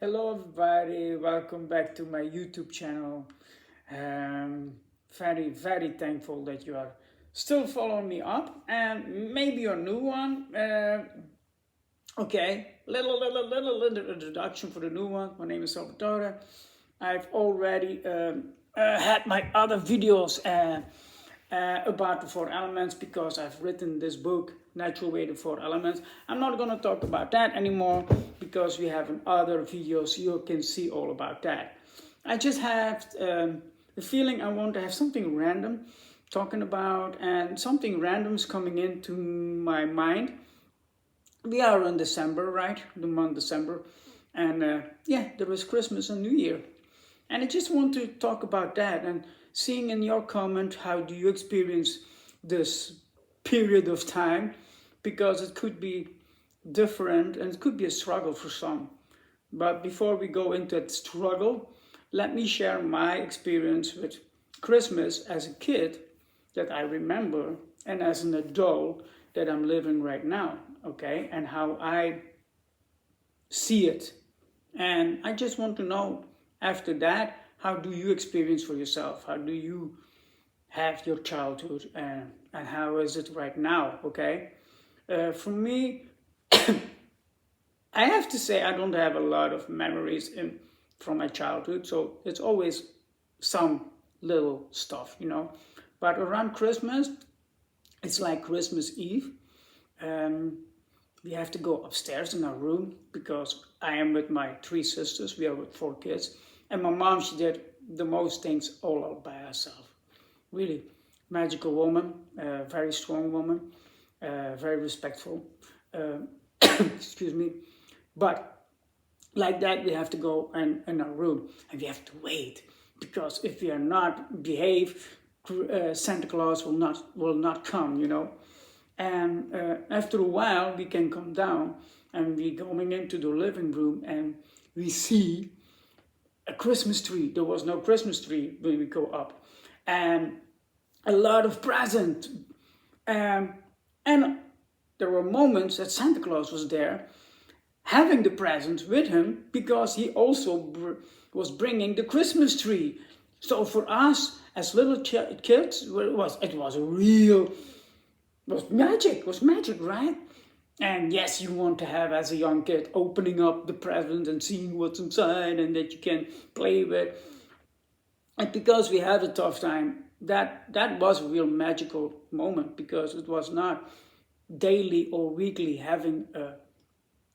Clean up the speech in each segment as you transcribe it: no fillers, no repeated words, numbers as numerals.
Hello everybody, welcome back to my YouTube channel. Very thankful that you are still following me up, and maybe you're a new one. Okay, little introduction for the new one. My name is Salvatore. I've already had my other videos about the four elements because I've written this book, Natural Way to Four Elements. I'm not going to talk about that anymore because we have in other videos you can see all about that. I just have the feeling I want to have something random talking about, and something random is coming into my mind. We are in December, right? The month December. And yeah, there is Christmas and New Year. And I just want to talk about that and seeing in your comment, how do you experience this period of time? Because it could be different and it could be a struggle for some. But before we go into that struggle, let me share my experience with Christmas as a kid that I remember, and as an adult that I'm living right now, okay? And how I see it. And I just want to know, after that, how do you experience for yourself? How do you have your childhood, and how is it right now, okay? For me, I have to say I don't have a lot of memories from my childhood, so it's always some little stuff, But around Christmas, it's like Christmas Eve. We have to go upstairs in our room because I am with my three sisters. We are with four kids. And my mom, she did the most things all by herself. Really magical woman, very strong woman, very respectful. Excuse me. But like that, we have to go in our room and we have to wait, because if we are not behave, Santa Claus will not come. And after a while, we can come down and we going into the living room and we see a Christmas tree. There was no Christmas tree when we go up, and a lot of present. And there were moments that Santa Claus was there, having the presents with him, because he also was bringing the Christmas tree. So for us as little kids, it was magic, right? And yes, you want to have, as a young kid, opening up the present and seeing what's inside and that you can play with. And because we had a tough time, that was a real magical moment, because it was not daily or weekly having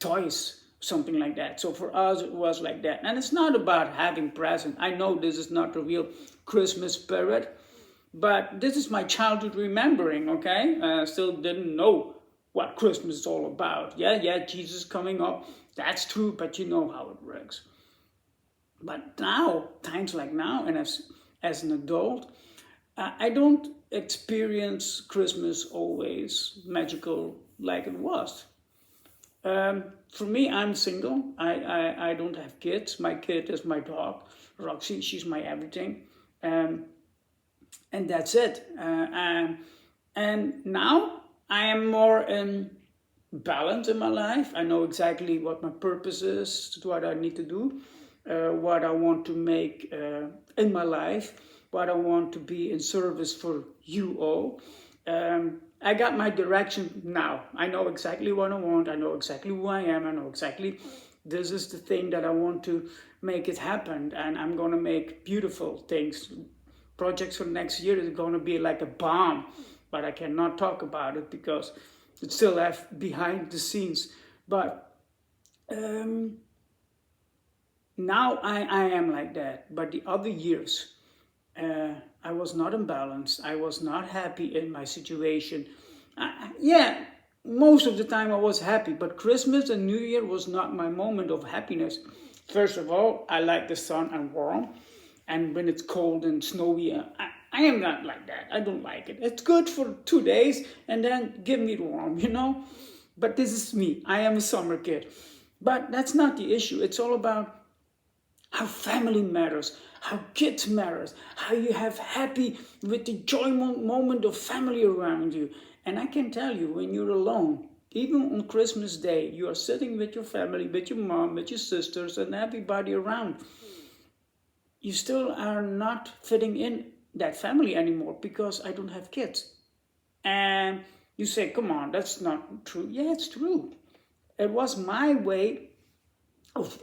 toys, something like that. So for us, it was like that. And it's not about having present. I know this is not the real Christmas spirit, but this is my childhood remembering, okay? I still didn't know what Christmas is all about. Yeah, Jesus coming up, that's true, but you know how it works. But now, times like now, and as an adult, I don't experience Christmas always magical like it was. For me, I'm single. I don't have kids. My kid is my dog, Roxy. She's my everything. And that's it. And now I am more in balance in my life. I know exactly what my purpose is, what I need to do, what I want to make in my life, what I want to be in service for you all. I got my direction now. I know exactly what I want. I know exactly who I am. I know exactly this is the thing that I want to make it happen. And I'm going to make beautiful things. Projects for next year is going to be like a bomb, but I cannot talk about it because it's still behind the scenes. But now I am like that. But the other years, I was not in balance. I was not happy in my situation. Yeah, most of the time I was happy, but Christmas and New Year was not my moment of happiness. First of all, I like the sun and warm. And when it's cold and snowy, I am not like that. I don't like it. It's good for 2 days and then give me it warm. But this is me. I am a summer kid. But that's not the issue. It's all about how family matters, how kids matters, how you have happy with the joy moment of family around you. And I can tell you, when you're alone, Even on Christmas Day, you are sitting with your family, with your mom, with your sisters, and everybody around. You still are not fitting in that family anymore because I don't have kids. And you say, come on, that's not true. Yeah, it's true. It was my way of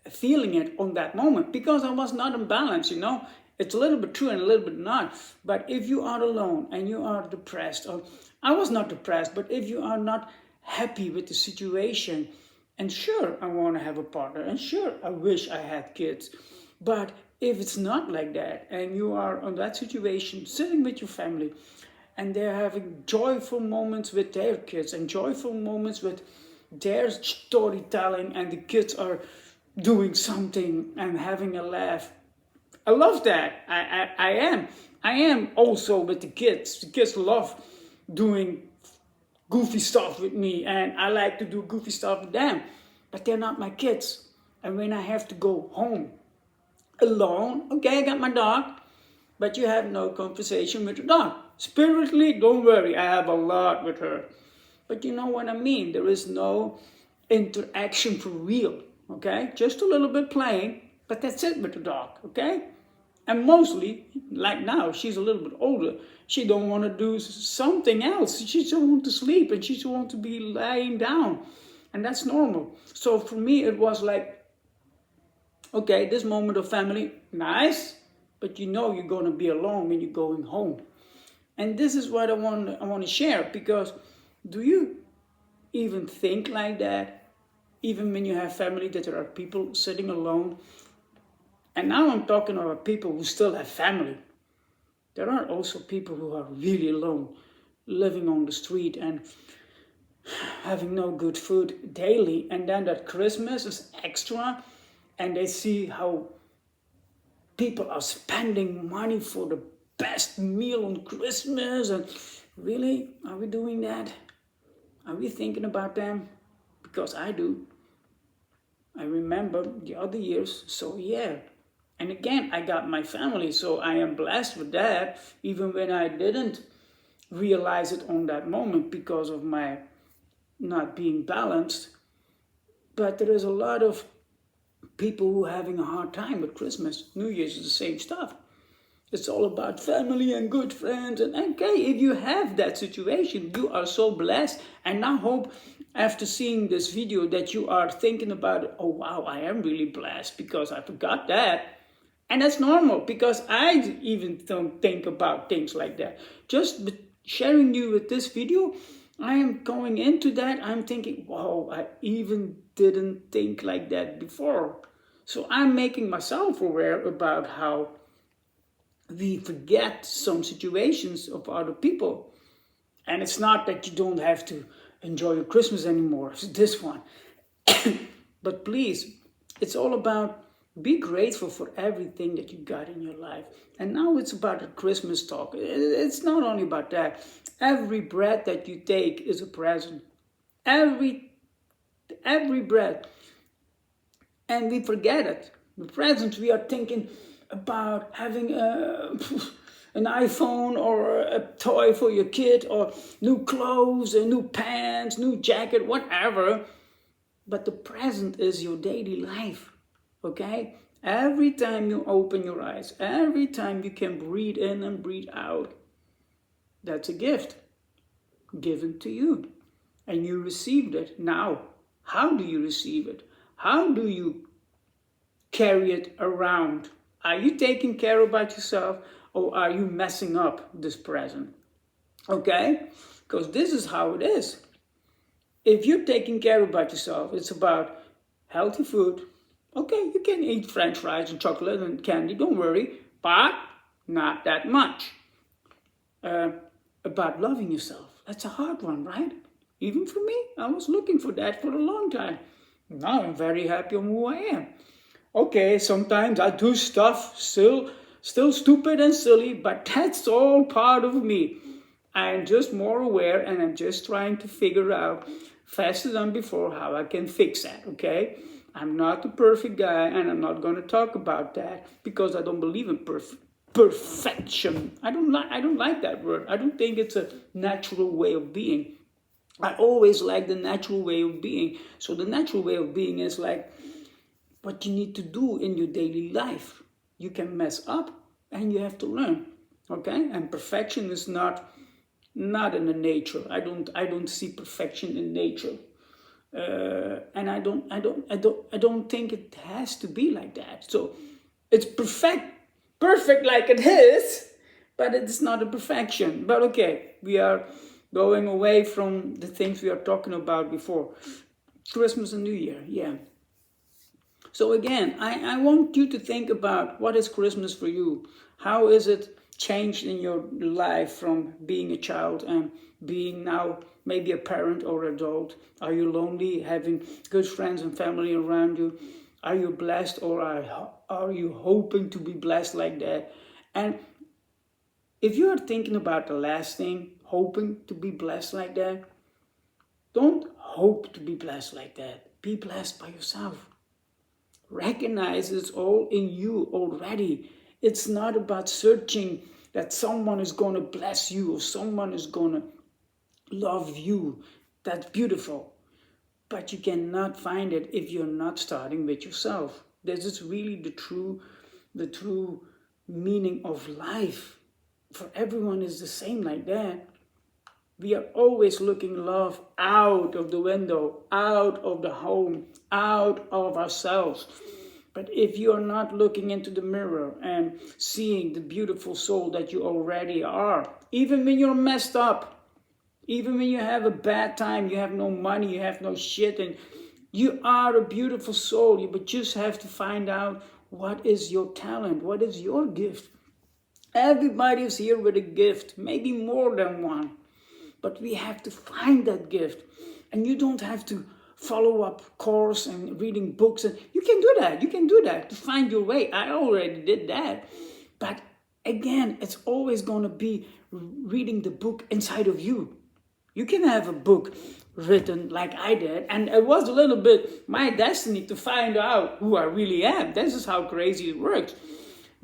feeling it on that moment because I was not in balance, you know. It's a little bit true and a little bit not. But if you are alone and you are depressed, or I was not depressed, but if you are not happy with the situation, and sure, I want to have a partner, and sure, I wish I had kids. But if it's not like that, and you are on that situation, sitting with your family, and they're having joyful moments with their kids and joyful moments with their storytelling, and the kids are doing something and having a laugh. I love that. I am also with the kids. The kids love doing goofy stuff with me, and I like to do goofy stuff with them. But they're not my kids. And when I have to go home alone, okay, I got my dog, but you have no conversation with the dog. Spiritually, don't worry, I have a lot with her. But you know what I mean? There is no interaction for real, okay? Just a little bit playing, but that's it with the dog, okay? And mostly, like now, she's a little bit older. She don't want to do something else. She just want to sleep and she just want to be lying down. And that's normal. So for me, it was like, okay, this moment of family, nice, but you know you're going to be alone when you're going home. And this is what I want to share, because do you even think like that? Even when you have family, that there are people sitting alone. And now I'm talking about people who still have family. There are also people who are really alone, living on the street and having no good food daily. And then that Christmas is extra, and they see how people are spending money for the best meal on Christmas. And really, are we doing that? Are we thinking about them? Because I do. I remember the other years, so yeah. And again, I got my family, so I am blessed with that, even when I didn't realize it on that moment because of my not being balanced. But there is a lot of people who are having a hard time with Christmas. New Year's is the same stuff. It's all about family and good friends. And okay, if you have that situation, you are so blessed. And I hope after seeing this video that you are thinking about it. Oh wow, I am really blessed because I forgot that. And that's normal, because I even don't think about things like that. Just sharing you with this video, I am going into that. I'm thinking, wow, I even didn't think like that before. So I'm making myself aware about how we forget some situations of other people. And it's not that you don't have to enjoy your Christmas anymore. It's this one. But please, it's all about be grateful for everything that you got in your life. And now it's about a Christmas talk. It's not only about that. Every breath that you take is a present. Every breath. And we forget it. The presents, we are thinking about having an iPhone or a toy for your kid, or new clothes, and new pants, new jacket, whatever. But the present is your daily life. Okay? Every time you open your eyes, every time you can breathe in and breathe out, that's a gift given to you. And you received it. Now, how do you receive it? How do you carry it around? Are you taking care about yourself, or are you messing up this present? Okay? Because this is how it is. If you're taking care about yourself, it's about healthy food. Okay, you can eat French fries and chocolate and candy, don't worry, but not that much. About loving yourself, that's a hard one, right? Even for me, I was looking for that for a long time. Now I'm very happy on who I am. Okay, sometimes I do stuff still stupid and silly, but that's all part of me. I'm just more aware, and I'm just trying to figure out faster than before how I can fix that, okay? I'm not a perfect guy, and I'm not going to talk about that because I don't believe in perfection. I don't like that word. I don't think it's a natural way of being. I always like the natural way of being. So the natural way of being is like what you need to do in your daily life. You can mess up and you have to learn. Okay? And perfection is not in the nature. I don't see perfection in nature. And I don't think it has to be like that. So it's perfect like it is, but it's not a perfection. But okay, we are going away from the things we are talking about before. Christmas and New Year, yeah. So again, I want you to think about what is Christmas for you. How is it changed in your life from being a child and being now maybe a parent or adult? Are you lonely, having good friends and family around you? Are you blessed, or are you hoping to be blessed like that? And if you are thinking about the last thing, hoping to be blessed like that, don't hope to be blessed like that. Be blessed by yourself. Recognize it's all in you already. It's not about searching that someone is going to bless you or someone is going to love you. That's beautiful. But you cannot find it if you're not starting with yourself. This is really the true meaning of life. For everyone is the same like that. We are always looking love out of the window, out of the home, out of ourselves. But if you are not looking into the mirror and seeing the beautiful soul that you already are, even when you're messed up, even when you have a bad time, you have no money, you have no shit, and you are a beautiful soul, but just have to find out what is your talent, what is your gift. Everybody is here with a gift, maybe more than one. But we have to find that gift. And you don't have to follow up course and reading books. And you can do that to find your way. I already did that. But again, it's always going to be reading the book inside of you. You can have a book written like I did, and it was a little bit my destiny to find out who I really am. This is how crazy it works.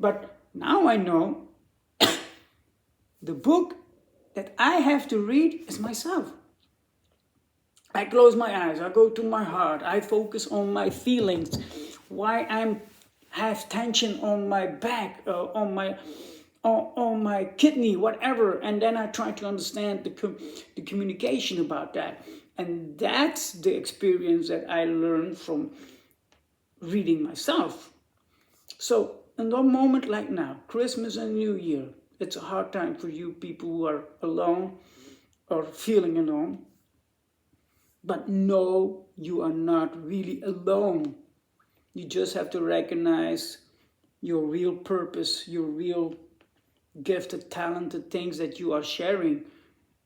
But now I know the book that I have to read is myself. I close my eyes, I go to my heart, I focus on my feelings, why I have tension on my back, on my kidney, whatever, and then I try to understand the communication about that. And that's the experience that I learned from reading myself. So in a moment like now, Christmas and New Year, it's a hard time for you people who are alone or feeling alone. But no, you are not really alone. You just have to recognize your real purpose, your real gifted, talented things that you are sharing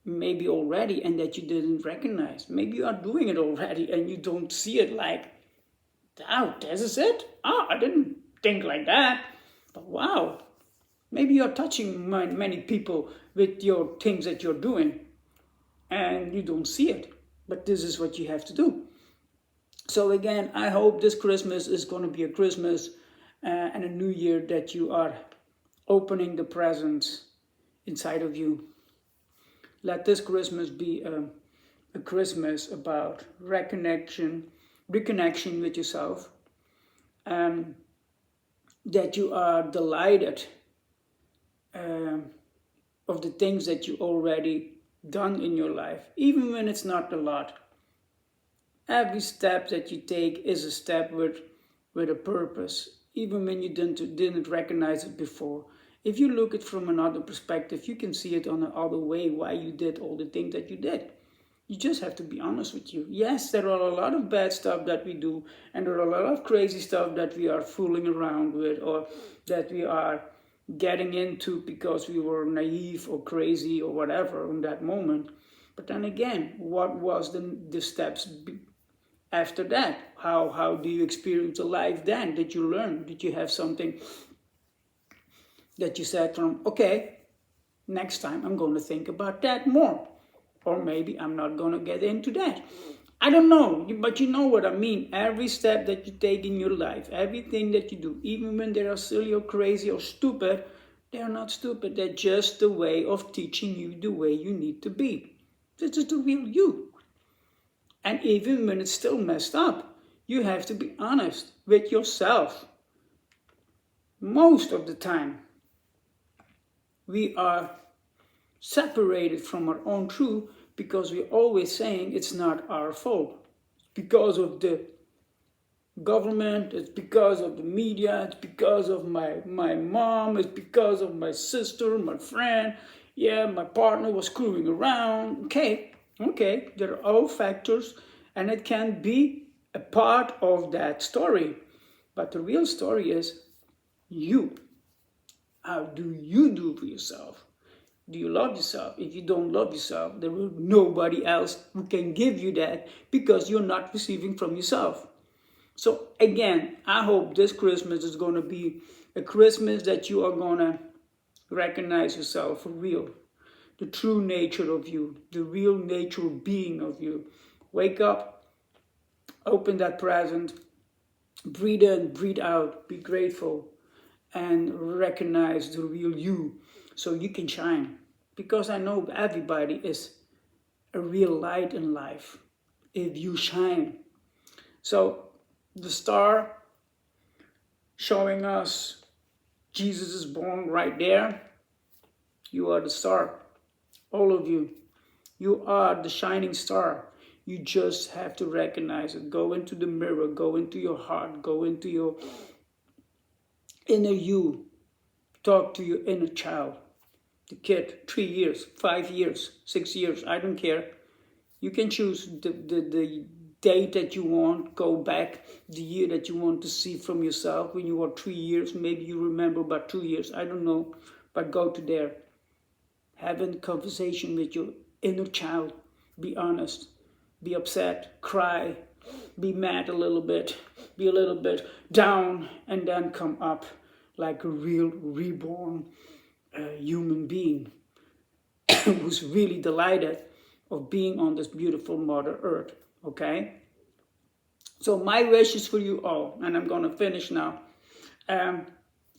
maybe already and that you didn't recognize. Maybe you are doing it already and you don't see it like, oh, this is it? Oh, I didn't think like that. But wow. Maybe you're touching many people with your things that you're doing and you don't see it. But this is what you have to do. So again, I hope this Christmas is going to be a Christmas and a New Year that you are opening the presents inside of you. Let this Christmas be a Christmas about reconnection with yourself. That you are delighted of the things that you already done in your life, even when it's not a lot. Every step that you take is a step with a purpose, even when you didn't recognize it before. If you look at it from another perspective, you can see it on another way why you did all the things that you did. You just have to be honest with you. Yes, there are a lot of bad stuff that we do, and there are a lot of crazy stuff that we are fooling around with, or that we are getting into because we were naive or crazy or whatever in that moment. But then again, what was the steps after that? How do you experience the life then? Did you learn? Did you have something that you said from, okay, next time I'm going to think about that more? Or maybe I'm not going to get into that. I don't know, but you know what I mean. Every step that you take in your life, everything that you do, even when they are silly or crazy or stupid, they are not stupid. They're just the way of teaching you the way you need to be. This is the real you. And even when it's still messed up, you have to be honest with yourself. Most of the time, we are separated from our own truth because we're always saying it's not our fault. It's because of the government, it's because of the media, it's because of my mom, it's because of my sister, my friend, yeah, my partner was screwing around. Okay, there are all factors, and it can be a part of that story. But the real story is you. How do you do for yourself? Do you love yourself? If you don't love yourself, there will be nobody else who can give you that because you're not receiving from yourself. So again, I hope this Christmas is going to be a Christmas that you are going to recognize yourself for real. The true nature of you, the real nature of being of you. Wake up, open that present, breathe in, breathe out, be grateful, and recognize the real you so you can shine. Because I know everybody is a real light in life if you shine. So the star showing us Jesus is born right there. You are the star. All of you. You are the shining star. You just have to recognize it. Go into the mirror. Go into your heart. Go into your inner you. Talk to your inner child. The kid, 3 years, 5 years, 6 years, I don't care. You can choose the date that you want, go back, the year that you want to see from yourself when you were 3 years. Maybe you remember about 2 years, I don't know. But go to there. Have a conversation with your inner child. Be honest. Be upset, cry, be mad a little bit, be a little bit down, and then come up like a real reborn human being who's really delighted of being on this beautiful Mother Earth, okay? So my wishes for you all, and I'm going to finish now,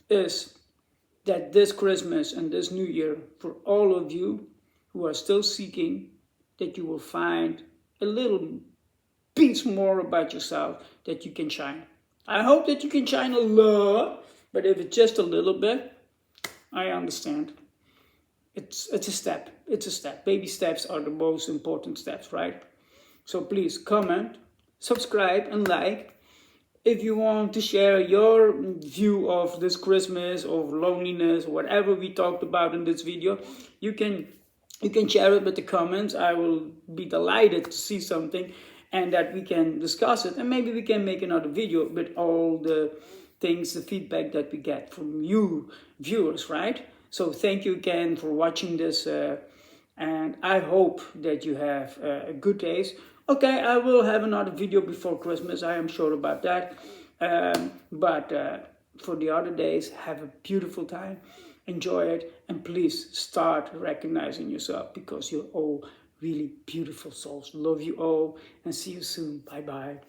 is that this Christmas and this New Year, for all of you who are still seeking, that you will find a little piece more about yourself that you can shine. I hope that you can shine a lot, but if it's just a little bit, I understand. It's a step. It's a step. Baby steps are the most important steps, right? So please comment, subscribe, and like. If you want to share your view of this Christmas, of loneliness, whatever we talked about in this video, you can share it with the comments. I will be delighted to see something and that we can discuss it. And maybe we can make another video with all the things, the feedback that we get from you viewers, right? So thank you again for watching this. And I hope that you have good days. Okay, I will have another video before Christmas. I am sure about that. But for the other days, have a beautiful time. Enjoy it. And please start recognizing yourself because you're all really beautiful souls. Love you all and see you soon. Bye-bye.